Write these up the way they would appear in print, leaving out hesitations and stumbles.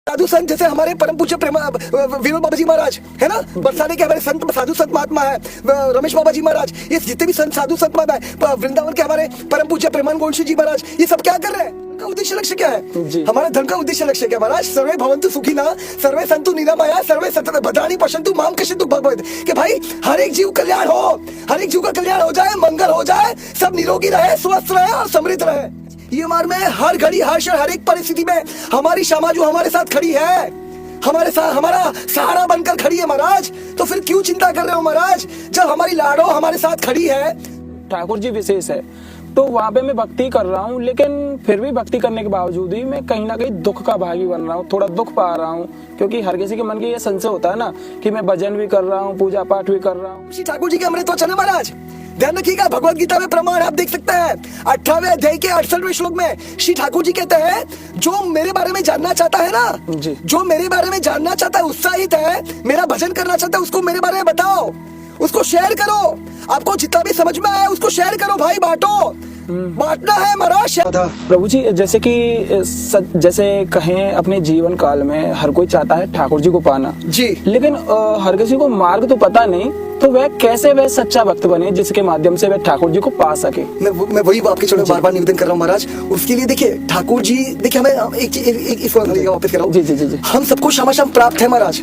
साधु संत जैसे हमारे परम पूज्य विनोद बाबा जी महाराज है ना, बरसाने के हमारे संत साधु संत महात्मा है, रमेश बाबा जी महाराज, ये जितने भी संत साधु संत महात्मा है, वृंदावन के हमारे परम पूज्य प्रेमानंद गोंडसी जी महाराज, ये सब क्या कर रहे हैं? का उद्देश्य लक्ष्य क्या है? हमारा धर्म का उद्देश्य लक्ष्य क्या महाराज? सर्वे भवन्तु सुखिनः, सर्वे सन्तु निरामया, सर्वे सततं भद्राणि पश्यन्तु मां कश्चित् दुःखं भवेत्। कि भाई हर एक जीव कल्याण हो, हर एक जीव का कल्याण हो जाए, मंगल हो जाए, सब निरोगी रहे, स्वस्थ रहे और समृद्ध रहे। ये मार्ग में हर घड़ी हर क्षण हर एक परिस्थिति में हमारी क्षमा जो हमारे साथ खड़ी है, हमारे साथ हमारा सहारा बनकर खड़ी है महाराज। तो फिर क्यों चिंता कर रहे हो महाराज, जब हमारी लाडो हमारे साथ खड़ी है। ठाकुर जी विशेष है तो वहाँ पे मैं भक्ति कर रहा हूँ, लेकिन फिर भी भक्ति करने के बावजूद ही मैं कहीं ना कहीं दुख का भागी बन रहा हूँ, थोड़ा दुख पा रहा हूँ। क्योंकि हर किसी के मन के ये संशय होता है ना कि मैं भजन भी कर रहा हूँ, पूजा पाठ भी कर रहा हूँ। श्री ठाकुर जी के अमृत वचन है महाराज, ध्यान रखिएगा। भगवत गीता में प्रमाण आप देख सकते हैं, 18वें अध्याय के 68वें श्लोक में श्री ठाकुर जी कहते हैं, जो मेरे बारे में जानना चाहता है ना जी, जो मेरे बारे में जानना चाहता है, उत्साहित है, मेरा भजन करना चाहता है, उसको मेरे बारे में बताओ, उसको शेयर करो। आपको जितना भी समझ में आया उसको शेयर करो भाई, बांटो, बांटना है महाराज। प्रभु जी जैसे कि जैसे कहें अपने जीवन काल में हर कोई चाहता है ठाकुर जी को पाना जी, लेकिन हर किसी को मार्ग तो पता नहीं, तो वह कैसे वह सच्चा भक्त बने जिसके माध्यम से वह ठाकुर जी को पा सके। मैं वही आपके चरणों में बार-बार निवेदन कर रहा हूँ महाराज। उसके लिए देखिए ठाकुर जी, देखिए हमें एक वापस कर रहा हूँ जी, हम सबको क्षमा प्राप्त है महाराज,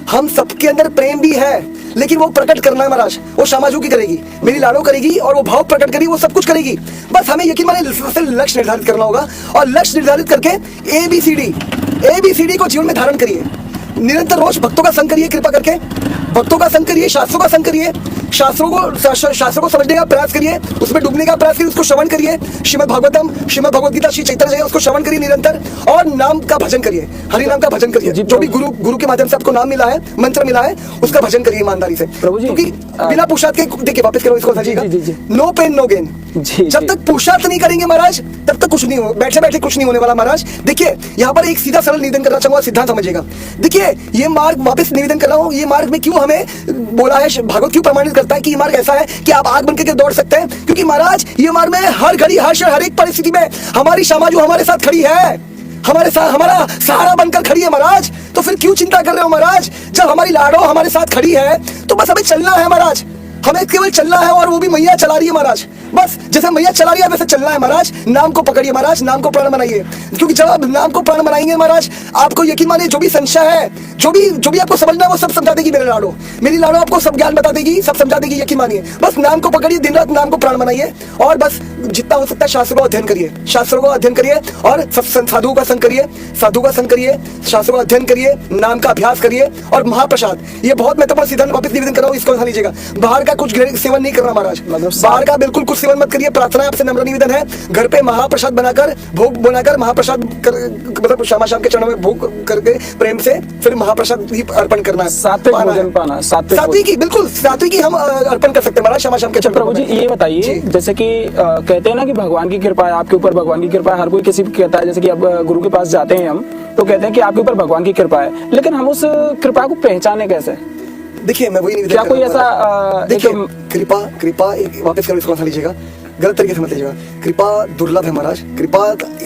हम सबके अंदर प्रेम भी है, लेकिन वो प्रकट करना है महाराज। वो क्षमाजू की करेगी, मेरी लाडो करेगी और वो भाव प्रकट करेगी, वो सब कुछ करेगी। बस हमें यकीन माने लक्ष्य निर्धारित करना होगा, और लक्ष्य निर्धारित करके ABCD को जीवन में धारण करिए। निरंतर रोज भक्तों का संग करिए, कृपा करके भक्तों का संग करिए, शास्त्रों का संग करिए, शास्त्रों को समझने का प्रयास करिए, उसमें डूबने का प्रयास करिए, उसको श्रवण करिए, श्रीमद् भागवतम, श्रीमद् भगवद गीता, श्री चैतन्य जय, उसको श्रवण करिए निरंतर, और नाम का भजन करिए, हरि नाम का भजन करिए। जो भी गुरु के माध्यम से आपको नाम मिला है, मंत्र मिला है, उसका भजन करिए ईमानदारी से। क्योंकि बिना पुरुषार्थ के, देखिए वापस करो इसको, नो पेन नो गेन। जब तक पुरुषार्थ नहीं करेंगे महाराज तब तक कुछ नहीं हो, बैठे बैठे कुछ नहीं होने वाला महाराज। देखिए यहाँ पर एक सीधा सरल निवेदन करना चाहूंगा, सिद्धांत समझिएगा। देखिए ये मार्ग, वापस निवेदन कर रहा हूँ, ये मार्ग में क्यों हमें बोला है, भागवत क्यों प्रमाणित करता है कि ये मार्ग ऐसा है कि आप आग बन के दौड़ सकते हैं? क्योंकि महाराज ये मार्ग में हर घड़ी हर क्षण हर एक परिस्थिति में हमारी क्षमा जो हमारे साथ खड़ी है, हमारे साथ हमारा सहारा बनकर खड़ी है महाराज। तो फिर क्यों चिंता कर रहे हो महाराज, जब हमारी लाडो हमारे साथ खड़ी है तो बस हमें चलना है महाराज, हमें केवल चलना है, और वो भी मैया चला रही है महाराज। बस जैसे मैया चला रही है वैसे चलना है महाराज। नाम को पकड़िए महाराज, नाम को प्राण बनाइए, क्योंकि जब आप नाम को प्राण बनाएंगे महाराज, आपको यकीन मानिए जो भी संशय है, जो भी आपको समझना है वो सब समझा देगी मेरी लाडो आपको सब ज्ञान बता देगी, सब समझा देगी, यकीन मानिए। बस नाम को पकड़िए, दिन रात नाम को प्राण बनाइए, और बस जितना हो सकता है शास्त्रों को अध्ययन करिए, और साधुओं का संग करिए, शास्त्रों का अध्ययन करिए, नाम का अभ्यास करिए, और महाप्रसाद, ये बहुत महत्वपूर्ण सिद्धांत वापस निवेदन कर रहा हूँ, इसको ध्यान लीजिएगा। बाहर का कुछ सेवन नहीं करना महाराज, बाहर का बिल्कुल कुछ सेवन मत करिए। प्रार्थना आपसे नम्र निवेदन है, घर पे महाप्रसाद बनाकर, भोग बनाकर, महाप्रसाद मतलब शाम के चरणों में भोग करके प्रेम से फिर महाप्रसाद ही अर्पण करना है। सात्विकी, बिल्कुल सात्विकी हम अर्पण कर सकते हैं महाराज शाम के चरणों। प्रभु जी ये बताइए, जैसे कि कहते हैं ना कि भगवान की कृपा है आपके ऊपर, भगवान की कृपा है, हर कोई किसी को कहता है। जैसे कि अब गुरु के पास जाते हैं हम तो कहते हैं कि आपके ऊपर भगवान की कृपा है, लेकिन हम उस कृपा को पहचाने कैसे? देखिए मैं वही नहीं, क्या कोई ऐसा, देखिए कृपा वापस करो, इसको लीजिएगा, गलत तरीके से मत लीजिएगा। कृपा दुर्लभ है महाराज, कृपा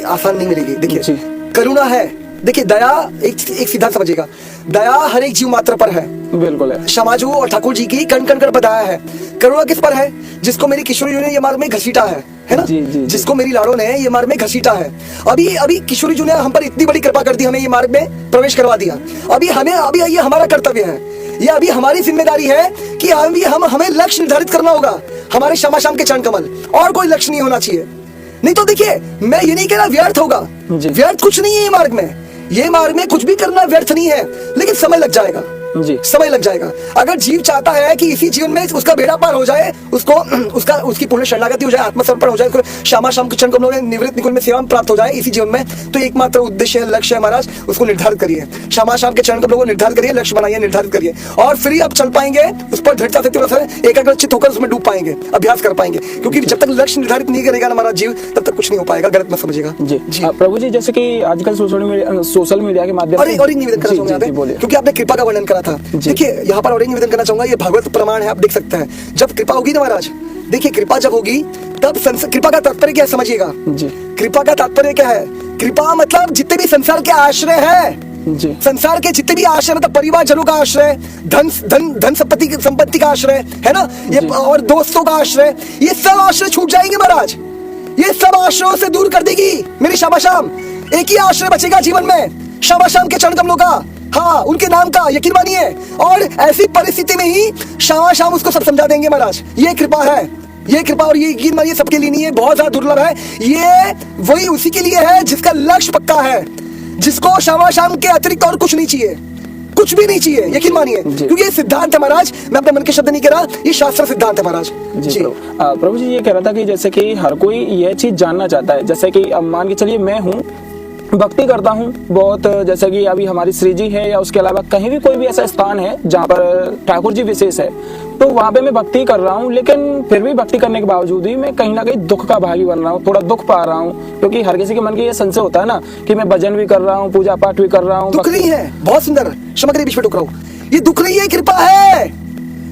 आसान नहीं मिलेगी। देखिए करुणा है, देखिए दया एक सिद्धांत समझिएगा, दया हर एक जीव मात्र पर है, बिल्कुल है। क्षमाजू और ठाकुर जी की कण कण कर बताया है। करुणा किस पर है? जिसको मेरी किशोरी जी ने ये मार्ग में घसीटा है ना, जिसको मेरी लाडो ने ये मार्ग में घसीटा है। अभी किशोरी जी ने हम पर इतनी बड़ी कृपा कर दी, हमें ये मार्ग में प्रवेश करवा दिया। अभी ये हमारा कर्तव्य है, ये अभी हमारी जिम्मेदारी है कि हमें लक्ष्य निर्धारित करना होगा, हमारे क्षमा शाम के चरण कमल, और कोई लक्ष्य नहीं होना चाहिए। नहीं तो देखिए मैं ये नहीं कह रहा व्यर्थ होगा, व्यर्थ कुछ नहीं है ये मार्ग में कुछ भी करना व्यर्थ नहीं है, लेकिन समय लग जाएगा जी, समय लग जाएगा। अगर जीव चाहता है कि इसी जीवन में उसका बेड़ा पार हो जाए, उसकी पूर्ण शरणागति हो जाए, आत्मसमर्पण हो जाए, शाम के चरण कमलों में निवृत्त निकुंज में सेवा प्राप्त हो जाए इसी जीवन में, तो एकमात्र उद्देश्य है, लक्ष्य है महाराज, उसको निर्धारित करिए। शाम के चरण कमलों को निर्धारित करिए, लक्ष्य बनाइए, निर्धारित करिए, और फिर आप चल पाएंगे उस पर दृढ़ता से, एकाग्रचित्त होकर उसमें डूब पाएंगे, अभ्यास कर पाएंगे। क्योंकि जब तक लक्ष्य निर्धारित नहीं करेगा ना हमारा जीव, तब तक कुछ नहीं हो पाएगा, गलत मत समझिएगा जी। प्रभु जी जैसे कि आजकल सोशल मीडिया के माध्यम से, और एक निवेदन करना चाहूंगा, क्योंकि आपने कृपा का वर्णन करा था। देखिए यहाँ पर और एक निवेदन करना चाहूंगा, ये भागवत प्रमाण है, आप देख सकते हैं। जब कृपा होगी ना महाराज, देखिए कृपा जब होगी तब कृपा का तात्पर्य क्या है समझिएगा जी। कृपा का तात्पर्य क्या है? कृपा मतलब जितने भी संसार के आश्रय है, जी। संसार के जितने भी आश्रय, मतलब परिवारजनों का आश्रय, धन संपत्ति का आश्रय है ना, ये और दोस्तों का आश्रय, ये सब आश्रय छूट जाएंगे महाराज। ये सब आश्रयों से दूर कर देगी मेरी शामाशाम। एक ही आश्रय बचेगा जीवन में, शामाशाम के चरण कमलों का, हाँ उनके नाम का, यकीन मानिए। और ऐसी परिस्थिति में ही शामाशाम उसको सब समझा देंगे महाराज। ये कृपा है, ये कृपा और ये यकीन मानिए सबके लिए नहीं है, बहुत ज्यादा दुर्लभ है। ये वही उसी के लिए है जिसका लक्ष्य पक्का है, जिसको शामाशाम के अतिरिक्त और कुछ नहीं चाहिए, कुछ भी नहीं चाहिए, यकीन मानिए। क्योंकि ये सिद्धांत है महाराज, मैं अपने मन के शब्द नहीं कह रहा, ये शास्त्र सिद्धांत है महाराज। जी प्रभु जी, ये कह रहा था कि जैसे कि हर कोई यह चीज जानना चाहता है, जैसे कि अब मान के चलिए मैं हूँ, भक्ति करता हूँ बहुत, जैसे कि अभी हमारी श्री जी है या उसके अलावा कहीं भी कोई भी ऐसा स्थान है जहाँ पर ठाकुर जी विशेष है, तो वहाँ पे मैं भक्ति कर रहा हूँ, लेकिन फिर भी भक्ति करने के बावजूद ही मैं कहीं ना कहीं दुख का भागी बन रहा हूँ, थोड़ा दुख पा रहा हूँ। क्योंकि हर किसी के मन की ये संशय होता है ना कि मैं भजन भी कर रहा हूँ, पूजा पाठ भी कर रहा हूँ। दुख नहीं है, बहुत सुंदर, क्षमा करिए बीच में टोक रहा हूँ, ये दुख नहीं है, कृपा है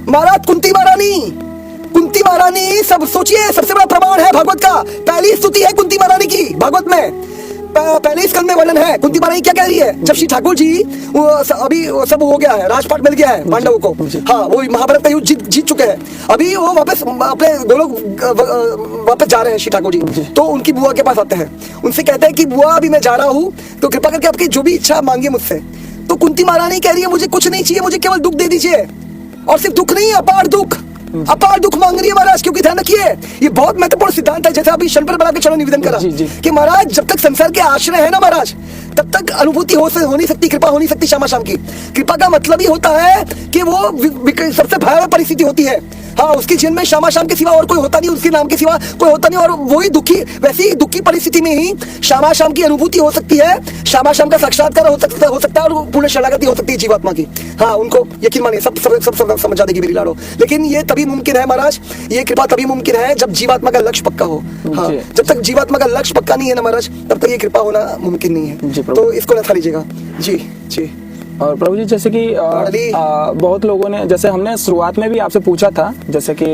महाराज। कुंती महारानी सब सोचिए, सबसे बड़ा प्रमाण है भागवत का। पहली स्तुति है कुंती महारानी की भागवत में, पहले स्कंद में वर्णन है। कुंती महारानी क्या कह रही है, जब श्री ठाकुर जी अभी सब हो गया है, राजपाट मिल गया है पांडवों को, हाँ वो महाभारत का युद्ध जीत चुके हैं, अभी वो वापस अपने गोलोक वापस जा रहे हैं श्री ठाकुर जी। तो उनकी बुआ के पास आते हैं, उनसे कहते हैं कि बुआ अभी मैं जा रहा हूँ, तो कृपा करके आपकी जो भी इच्छा मांगिए मुझसे। तो कुंती महारानी कह रही है मुझे कुछ नहीं चाहिए, मुझे केवल दुख दे दीजिए, और सिर्फ दुख नहीं, अपार दुख मांग रही है महाराज। क्योंकि ध्यान रखिए, ये बहुत महत्वपूर्ण सिद्धांत है, जैसे अभी शंकर बड़ा के चरण निवेदन करा कि महाराज जब तक संसार के आश्रय है ना महाराज, तब तक अनुभूति हो नहीं सकती, कृपा हो नहीं सकती शामाशाम की। कृपा का मतलब ही होता है कि वो सबसे भयावह परिस्थिति होती है, हाँ उसके जीवन में शामाशाम के सिवा और कोई होता नहीं, उसके नाम के सिवा कोई होता नहीं, और वही दुखी, वैसी दुखी परिस्थिति में ही शामाशाम की अनुभूति हो सकती है, शामाशाम का साक्षात्कार हो सकता है, और पूर्ण शरणागति हो सकती है जीवात्मा की। हाँ उनको यकीन मानिए सब समझा देगी मेरी लाडो। लेकिन ये तभी मुमकिन है महाराज, ये कृपा तभी मुमकिन है जब जीवात्मा का लक्ष्य पक्का हो। हाँ जब तक जीवात्मा का लक्ष्य पक्का नहीं है ना महाराज, तब तक ये कृपा होना मुमकिन नहीं है। तो इसको न खा लीजिएगा जी। और प्रभु जी, जैसे कि बहुत लोगों ने, जैसे हमने शुरुआत में भी आपसे पूछा था, जैसे कि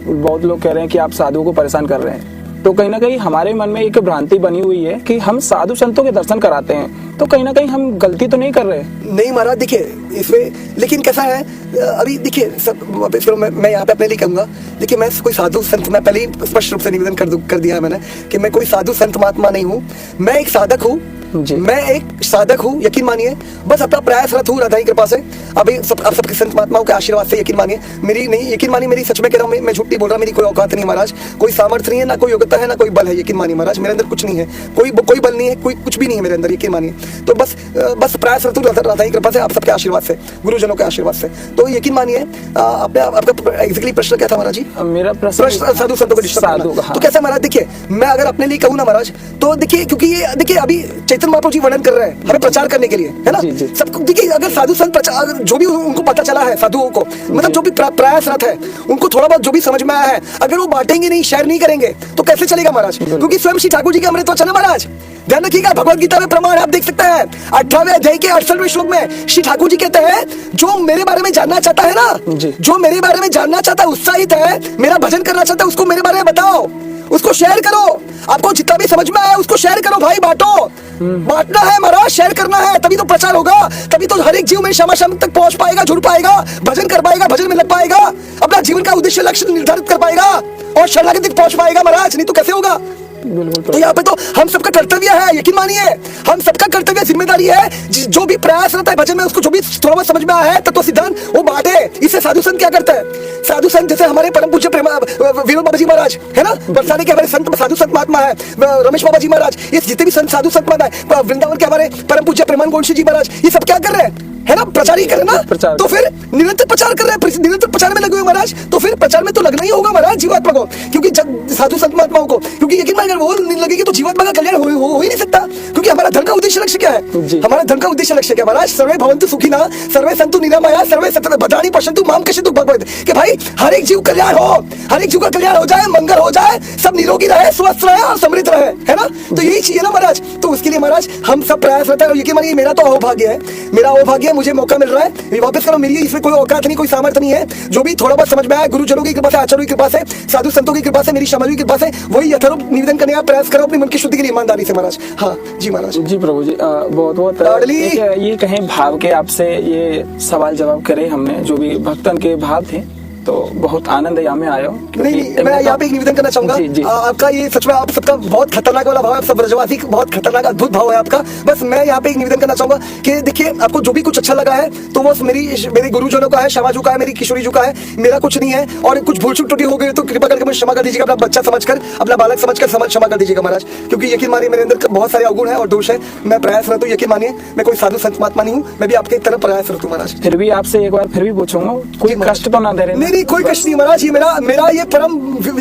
बहुत लोग कह रहे हैं कि आप साधुओं को परेशान कर रहे हैं, तो कहीं ना कहीं हमारे मन में एक भ्रांति बनी हुई है कि हम साधु संतों के दर्शन कराते हैं, तो कहीं ना कहीं हम गलती तो नहीं कर रहे? नहीं महाराज, देखिए इसमें लेकिन कैसा है, अभी देखिए सब मैं यहाँ पे अपने लिए कहूंगा, देखिए मैं कोई साधु संत, मैं पहले ही स्पष्ट रूप से निवेदन कर दिया है मैंने कि मैं कोई साधु संत महात्मा नहीं हूँ, मैं एक साधक हूँ, मैं एक साधक हूँ, यकीन मानिए। बस अपना प्रयासरत हूँ राधा की कृपा से, अभी आप सबके संत महात्माओं के आशीर्वाद से, यकीन मानिए। मेरी नहीं, यकीन मानिए मेरी, सच में कह रहा हूँ, मैं झूठ नहीं बोल रहा, मेरी कोई औकात नहीं महाराज, कोई सामर्थ्य नहीं है, ना कोई योग्यता है, ना कोई बल है, यकीन मानिए महाराज, मेरे अंदर कुछ नहीं है, कोई बल नहीं है, कोई कुछ भी नहीं है मेरे अंदर, यकीन मानिए। तो बस प्रयासरत हूँ राधा की कृपा से, आप सबके आशीर्वाद से, गुरुजनों के आशीर्वाद से। तो यकीन मानिए, आपका एग्जैक्टली प्रश्न क्या था महाराज जी? मेरा प्रश्न साधु संतों को डिस्टर्ब करना। तो कैसा महाराज, देखिए मैं अगर अपने लिए कहूँ ना महाराज, तो देखिए क्योंकि ये देखिए अभी चैतन्य महाप्रभु जी वर्णन कर रहे हैं हमें प्रचार करने के लिए, है ना, सबको। देखिए अगर साधु संत जो भी उनको पता चला है, साधुओं को मतलब जो भी प्रयासरत है, उनको थोड़ा बहुत जो भी समझ में आया है, अगर वो बांटेंगे नहीं, शेयर नहीं करेंगे, तो कैसे चलेगा महाराज? क्योंकि स्वयं श्री ठाकुर जी के अमृत वचन है महाराज, ध्यान रखिएगा। भगवत गीता में प्रमाण आप देख सकते हैं, 18वें अध्याय के 68वें श्लोक में श्री ठाकुर जी कहते हैं, जो मेरे बारे में जानना चाहता है ना, जो मेरे बारे में जानना चाहता है, उत्साहित है, मेरा भजन करना चाहता है, उसको मेरे बारे में बताओ, उसको शेयर करो, आपको जितना भी समझ में आया उसको शेयर करो भाई, बांटो। बांटना है महाराज, शेयर करना है, तभी तो प्रचार होगा, तभी तो हर एक जीव में शामाशाम तक पहुंच पाएगा, जुड़ पाएगा, भजन कर पाएगा, भजन में लग पाएगा, अपना जीवन का उद्देश्य लक्ष्य निर्धारित कर पाएगा और शरणागति तक पहुंच पाएगा महाराज, नहीं तो कैसे होगा? तो यहाँ पे तो हम सबका कर्तव्य है, यकीन मानिए, हम सबका कर्तव्य, जिम्मेदारी है, जो भी प्रयास रहता है भजन में, उसको जो भी थोड़ा बहुत समझ में आया है तत्व सिद्धांत, वो बांटे। इससे साधु संत क्या करते हैं? साधु संत जैसे हमारे परम पूज्य विनोद बाबा जी महाराज है ना, बरसाने के हमारे संत साधु संत महात्मा है, रमेश बाबा जी महाराज, ये जितने भी संत साधु संत महात्मा है, वृंदावन के हमारे परम पूज्य प्रेमानंद गोंडसी जी महाराज, ये सब क्या कर रहे हैं, है ना, प्रचार ही कर रहे ना, तो फिर निरंतर प्रचार कर रहे हैं, निरंतर प्रचार में लगे हुए महाराज, तो फिर प्रचार में तो लगना ही होगा महाराज जीवात्मा को, क्योंकि साधु संत महात्माओं को, क्योंकि यकीन मानिए अगर वो नहीं लगेगी तो जीवात्मा का कल्याण हो ही नहीं सकता। क्योंकि हमारा धर्म का उद्देश्य लक्ष्य क्या है? हमारा धर्म का उद्देश्य लक्ष्य क्या है महाराज? सर्वे भवन्तु सुखिनः, सर्वे सन्तु निरामया, सर्वे भद्राणि पश्यन्तु मां पश्यन्तु भगवत्, कि भाई हर एक जीव कल्याण हो, हर एक जीव का कल्याण हो जाए, मंगल हो जाए, सब निरोगी रहे, स्वस्थ रहे और समृद्ध रहे, है ना, तो यही चाहिए ना महाराज। तो उसके लिए महाराज हम सब प्रयास रहता है, और यकीन मानिए मेरा तो अहोभाग्य है मेरा अहोभाग्य है, मुझे मौका मिल रहा है, ये वापस करो। मेरी इसमें कोई औकात नहीं, कोई सामर्थ्य नहीं है। जो भी थोड़ा बहुत समझ में आया गुरुजनों की कृपा से, आचार्यों की कृपा से, साधु संतों की कृपा से, मेरी समाज की कृपा से, वही यथारूप निवेदन करने का प्रयास करो अपनी मन की शुद्धि के लिए, ईमानदारी से महाराज। हाँ जी महाराज। जी प्रभु जी, बहुत बहुत लाडली। ये कहें भाव के आपसे ये सवाल जवाब करे हमने, जो भी भक्तन के भाव थे, तो बहुत आनंद यहाँ में आया। नहीं, मैं यहाँ पे एक निवेदन करना चाहूंगा। जी, जी। आपका ये सच में आप सबका बहुत खतरनाक वाला भाव है, सब ब्रजवासी बहुत खतरनाक अद्भुत भाव है आपका। बस मैं यहाँ पे एक निवेदन करना चाहूंगा कि देखिए, आपको जो भी कुछ अच्छा लगा है तो वो मेरे गुरुजनों का है, समाजों का है, मेरी किशोरी जी का है, मेरा कुछ नहीं है। और कुछ भूल चूक त्रुटि हो गई तो कृपा करके मुझे क्षमा कर दीजिएगा, अपना बच्चा समझकर, अपना बालक समझकर क्षमा कर दीजिएगा महाराज। क्योंकि यकीन मानिए मेरे अंदर बहुत सारे अवगुण है और दोष है। मैं प्रयासरत हूँ, यकीन मानिए मैं कोई साधु संत महात्मा नहीं हूँ, मैं भी आपके तरफ प्रयासरत हूँ महाराज। फिर भी आपसे एक बार फिर भी पूछूंगा, कोई कष्ट तो ना दे रहे? नहीं, कोई कष्ट नहीं महाराज। ये मेरा ये परम,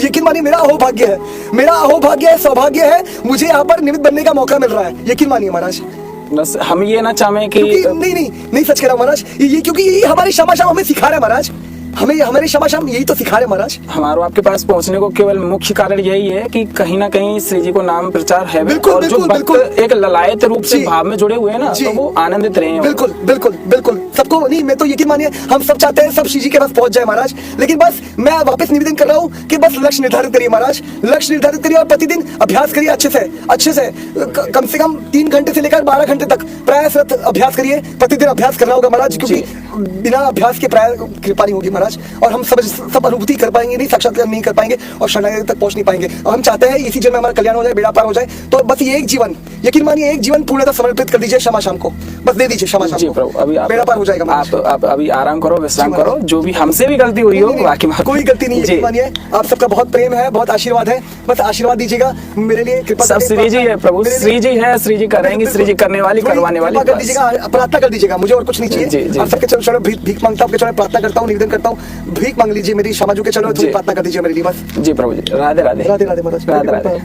यकीन मानिए मेरा अहोभाग्य है, मेरा अहोभाग्य है, सौभाग्य है, मुझे यहाँ पर निमित्त बनने का मौका मिल रहा है, यकीन मानिए महाराज। बस हम ये ना चाहें कि नहीं सच कह रहा हूं महाराज, ये क्योंकि ये हमारे क्षमा हमें सिखा रहा है महाराज, हमें हमारे क्षमा यही तो सिखा रहे महाराज। हमारो आपके पास पहुंचने को केवल मुख्य कारण यही है कि कहीं ना कहीं श्री जी को नाम प्रचार है, बिल्कुल, और जो बिल्कुल, भक्त एक ललायत रूप से भाव में जुड़े हुए हैं ना, तो वो आनंदित रहे हैं। बिल्कुल बिल्कुल बिल्कुल सबको नहीं, मैं तो यकीन मानिए हम सब चाहते हैं सब श्री जी के पास पहुंच जाए महाराज। लेकिन बस मैं वापस निवेदन कर रहा हूँ कि बस लक्ष्य निर्धारित करिए महाराज, लक्ष्य निर्धारित करिए और प्रतिदिन अभ्यास करिए अच्छे से कम से कम 3 घंटे से लेकर 12 घंटे तक प्रयासरत अभ्यास करिए। प्रतिदिन अभ्यास करना होगा महाराज, क्योंकि बिना अभ्यास के कृपा नहीं होगी महाराज, और हम सब अनुभूति कर पाएंगे नहीं, साक्षात्कार नहीं कर पाएंगे और शरणागति तक पहुंच नहीं पाएंगे। और हम चाहते हैं इसी जन्म में हमारा कल्याण हो जाए, बेड़ा पार हो जाए। तो बस ये एक जीवन, यकीन मानिए एक जीवन पूर्णतः समर्पित कर दीजिए क्षमा शाम को, बस दे दीजिए क्षमा शाम को। प्रभु अभी बेड़ा पार हो जाएगा। आप अभी आराम करो, विश्राम करो, जो भी हमसे भी गलती हुई हो बाकी कोई गलती नहीं है, मानिए आप सबका बहुत प्रेम है, बहुत आशीर्वाद है, बस आशीर्वाद दीजिएगा मेरे लिए, कृपा सब श्री जी है प्रभु, श्री जी है, श्री जी करेंगे, श्री जी करने वाली करवाने वाली, कर दीजिएगा, प्रार्थना कर दीजिएगा, मुझे और कुछ नहीं चाहिए। आप सबके चलो भीख मांगता हूँ, आपके चलो प्रार्थना करता हूँ, निवेदन करता हूँ, भीख मांग लीजिए मेरी समाजों के, चलो प्रार्थना कर दीजिए मेरे लिए बस। जी प्रभु जी, राधे राधे राधे राधे महाराज, राधे राधे।